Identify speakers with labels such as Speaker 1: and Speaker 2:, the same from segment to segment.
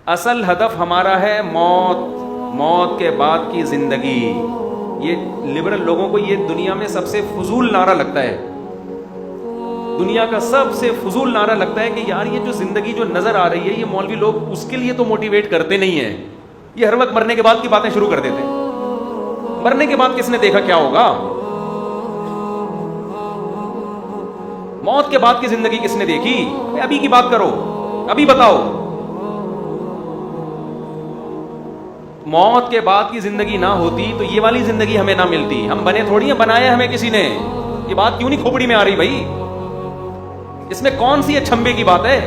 Speaker 1: اصل ہدف ہمارا ہے موت، موت کے بعد کی زندگی. یہ لبرل لوگوں کو یہ دنیا میں سب سے فضول نعرہ لگتا ہے، دنیا کا سب سے فضول نعرہ لگتا ہے کہ یار یہ جو زندگی جو نظر آ رہی ہے یہ مولوی لوگ اس کے لیے تو موٹیویٹ کرتے نہیں ہیں. یہ ہر وقت مرنے کے بعد کی باتیں شروع کر دیتے ہیں. مرنے کے بعد کس نے دیکھا کیا ہوگا؟ موت کے بعد کی زندگی کس نے دیکھی؟ ابھی کی بات کرو، ابھی بتاؤ. موت کے بعد کی زندگی نہ ہوتی تو یہ والی زندگی ہمیں نہ ملتی. ہم بنے تھوڑی ہیں، بنایا ہمیں کسی نے. یہ بات کیوں نہیں کھوپڑی میں آ رہی بھائی؟ اس میں کون سی اچھمبے کی بات ہے؟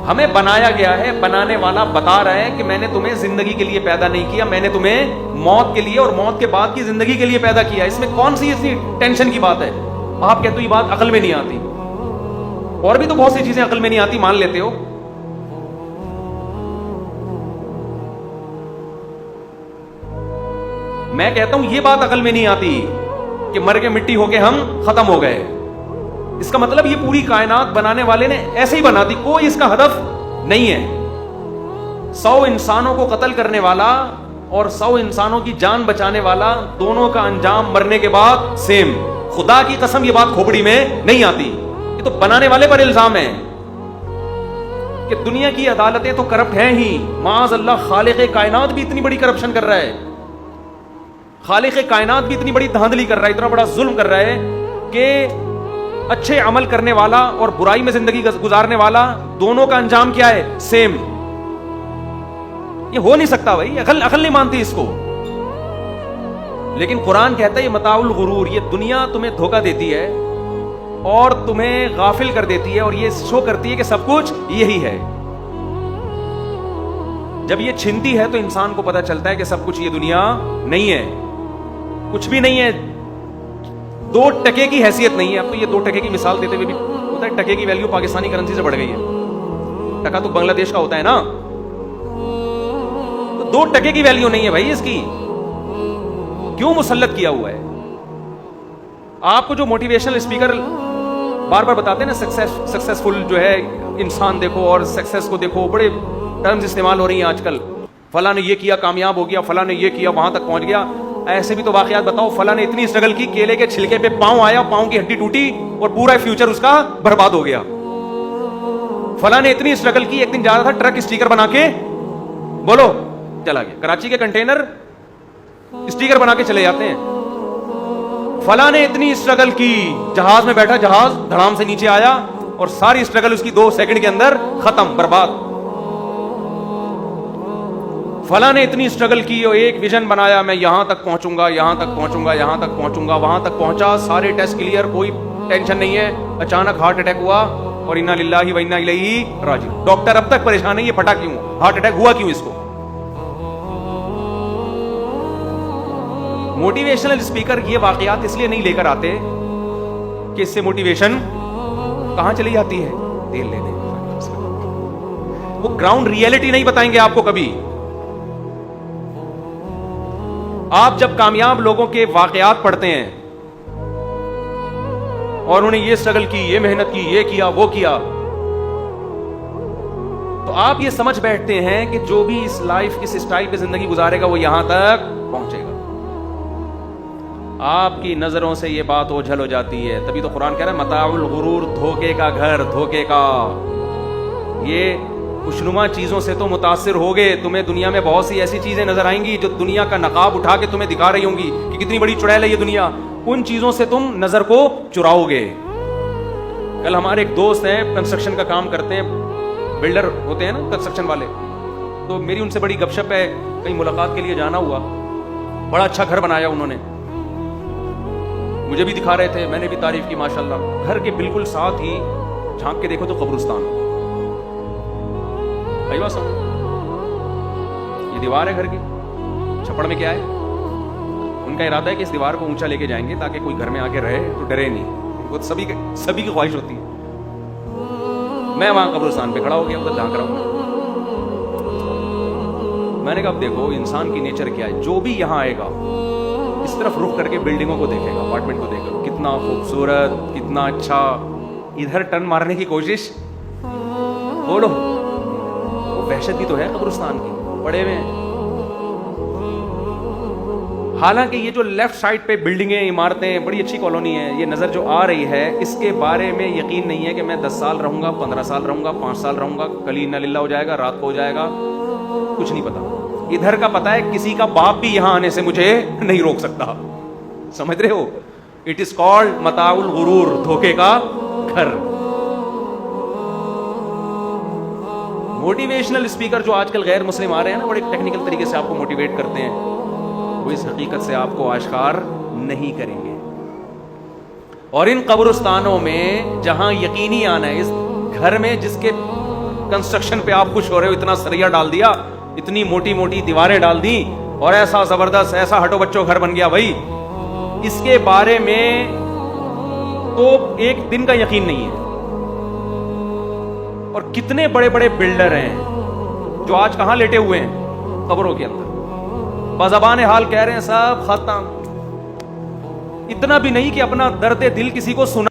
Speaker 1: ہمیں بنایا گیا ہے، بنانے والا بتا رہا ہے کہ میں نے تمہیں زندگی کے لیے پیدا نہیں کیا، میں نے تمہیں موت کے لیے اور موت کے بعد کی زندگی کے لیے پیدا کیا. اس میں کون سی ایسی ٹینشن کی بات ہے؟ آپ کہتے ہو یہ بات عقل میں نہیں آتی. اور بھی تو بہت سی چیزیں عقل میں نہیں آتی، مان لیتے ہو. میں کہتا ہوں یہ بات عقل میں نہیں آتی کہ مر کے مٹی ہو کے ہم ختم ہو گئے. اس کا مطلب یہ پوری کائنات بنانے والے نے ایسے ہی بنا دی، کوئی اس کا ہدف نہیں ہے. 100 انسانوں کو قتل کرنے والا اور 100 انسانوں کی جان بچانے والا، دونوں کا انجام مرنے کے بعد سیم. خدا کی قسم یہ بات کھوپڑی میں نہیں آتی. یہ تو بنانے والے پر الزام ہے کہ دنیا کی عدالتیں تو کرپٹ ہیں ہی. معاذ اللہ، خالق کائنات بھی اتنی بڑی کرپشن کر رہا ہے، خالق کائنات بھی اتنی بڑی دھاندلی کر رہا ہے، اتنا بڑا ظلم کر رہا ہے کہ اچھے عمل کرنے والا اور برائی میں زندگی گزارنے والا، دونوں کا انجام کیا ہے؟ سیم. یہ ہو نہیں سکتا بھائی، عقل نہیں مانتی اس کو. لیکن قرآن کہتا ہے یہ متاع الغرور، یہ دنیا تمہیں دھوکہ دیتی ہے اور تمہیں غافل کر دیتی ہے اور یہ شو کرتی ہے کہ سب کچھ یہی ہے. جب یہ چھنتی ہے تو انسان کو پتا چلتا ہے کہ سب کچھ یہ دنیا نہیں ہے، کچھ بھی نہیں ہے. 2 ٹکے کی حیثیت نہیں ہے. اب تو یہ 2 ٹکے کی مثال دیتے ہوئے بھی ہوتا ہے ٹکے کی ویلیو پاکستانی کرنسی سے بڑھ گئی ہے. ٹکا تو بنگلہ دیش کا ہوتا ہے نا. تو 2 ٹکے کی ویلیو نہیں ہے بھائی اس کی. کیوں مسلط کیا ہوا ہے؟ آپ کو جو موٹیویشنل اسپیکر بار بار بتاتے ہیں نا، سکسیسفل جو ہے انسان دیکھو اور سکسیس کو دیکھو، بڑے ٹرمز استعمال ہو رہی ہیں آج کل. فلاں نے یہ کیا کامیاب ہو گیا، فلاں نے یہ کیا وہاں تک پہنچ گیا. ایسے بھی تو واقعات بتاؤ. فلاں نے اتنی اسٹرگل کی، کیلے کے چھلکے پہ پاؤں آیا، پاؤں کی ہڈی ٹوٹی اور پورا فیوچر اس کا برباد ہو گیا. فلاں نے اتنی اسٹرگل کی، ایک دن جا رہا تھا ٹرک اسٹیکر بنا کے، بولو چلا گیا. کراچی کے کنٹینر اسٹیکر بنا کے چلے جاتے ہیں. فلاں نے اتنی اسٹرگل کی، جہاز میں بیٹھا، جہاز دھڑام سے نیچے آیا اور ساری اسٹرگل اس کی 2 سیکنڈ کے اندر ختم، برباد. فلاں نے اتنی اسٹرگل کی اور ایک ویژن بنایا، میں یہاں تک پہنچوں گا، یہاں تک پہنچوں گا، یہاں تک پہنچوں گا. وہاں تک پہنچا، سارے ٹیسٹ کلیئر، کوئی ٹینشن نہیں ہے. اچانک ہارٹ اٹیک ہوا اور انا للہ و انا الیہ راجعون. ڈاکٹر اب تک پریشان ہے یہ پھٹا کیوں، ہارٹ اٹیک ہوا کیوں اس کو. موٹیویشنل اسپیکر یہ واقعات اس لیے نہیں لے کر آتے کہ اس سے موٹیویشن کہاں چلی جاتی ہے؟ تیل لینے. وہ گراؤنڈ ریئلٹی نہیں بتائیں گے آپ کو کبھی. آپ جب کامیاب لوگوں کے واقعات پڑھتے ہیں اور انہوں نے یہ اسٹرگل کی، یہ محنت کی، یہ کیا، وہ کیا، تو آپ یہ سمجھ بیٹھتے ہیں کہ جو بھی اس لائف اس اسٹائل پہ زندگی گزارے گا وہ یہاں تک پہنچے گا. آپ کی نظروں سے یہ بات اوجھل ہو جاتی ہے. تبھی تو قرآن کہہ رہا ہے متاع الغرور، دھوکے کا گھر، دھوکے کا. یہ خوشنما چیزوں سے تو متاثر ہوگے. تمہیں دنیا میں بہت سی ایسی چیزیں نظر آئیں گی جو دنیا کا نقاب اٹھا کے تمہیں دکھا رہی ہوں گی کہ کتنی بڑی چڑیل ہے یہ دنیا. ان چیزوں سے تم نظر کو چراؤ گے. کل ہمارے ایک دوست ہیں، کنسٹرکشن کا کام کرتے ہیں، بلڈر ہوتے ہیں نا کنسٹرکشن والے. تو میری ان سے بڑی گپ شپ ہے، کہیں ملاقات کے لیے جانا ہوا. بڑا اچھا گھر بنایا انہوں نے، مجھے بھی دکھا رہے تھے، میں نے بھی تعریف کی ماشاءاللہ. گھر کے بالکل ساتھ ہی جھانک کے دیکھو تو قبرستان. بھائی بات سمجھ، یہ دیوار ہے گھر کی، چھپڑ میں کیا ہے؟ ان کا ارادہ ہے کہ اس دیوار کو اونچا لے کے جائیں گے تاکہ کوئی گھر میں آ کے رہے تو ڈرے نہیں. وہ سبھی کی خواہش ہوتی ہے. میں وہاں قبرستان پہ کھڑا ہو گیا، ادھر جھانک رہا ہوں. میں نے کہا اب دیکھو انسان کی نیچر کیا ہے. جو بھی یہاں آئے گا اس طرف رخ کر کے بلڈنگوں کو دیکھے گا، اپارٹمنٹ کو دیکھے گا، کتنا خوبصورت، کتنا اچھا. ادھر ٹرن مارنے کی کوشش بولو, وہ وحشت بھی تو ہے قبرستان کی, پڑے ہوئے ہیں. حالانکہ یہ جو لیفٹ سائڈ پہ بلڈنگیں, عمارتیں, بڑی اچھی کالونی ہے, یہ نظر جو آ رہی ہے, اس کے بارے میں یقین نہیں ہے کہ میں 10 سال رہوں گا, 15 سال رہوں گا, 5 سال رہوں گا, کل انا للہ ہو جائے گا, رات کو ہو جائے گا, کچھ نہیں پتا. ادھر کا پتا ہے, کسی کا باپ بھی یہاں آنے سے مجھے نہیں روک سکتا. سمجھ رہے ہو؟ اٹ از کالڈ متاع الغرور, دھوکے کا گھر. موٹیویشنل اسپیکر جو آج کل غیر مسلم آ رہے ہیں نا, بڑے ٹیکنیکل طریقے سے آپ کو موٹیویٹ کرتے ہیں, وہ اس حقیقت سے آپ کو آشکار نہیں کریں گے. اور ان قبرستانوں میں جہاں یقینی آنا ہے, اس گھر میں جس کے کنسٹرکشن پہ آپ خوش ہو رہے ہو, اتنا سریا ڈال دیا, اتنی موٹی موٹی دیواریں ڈال دی, اور ایسا زبردست, ایسا ہٹو بچوں گھر بن گیا بھائی, اس کے بارے میں تو ایک دن کا یقین نہیں ہے. اور کتنے بڑے بڑے بلڈر ہیں جو آج کہاں لیٹے ہوئے ہیں, قبروں کے اندر, بزبان حال کہہ رہے ہیں سب ختم. اتنا بھی نہیں کہ اپنا درد دل کسی کو سنا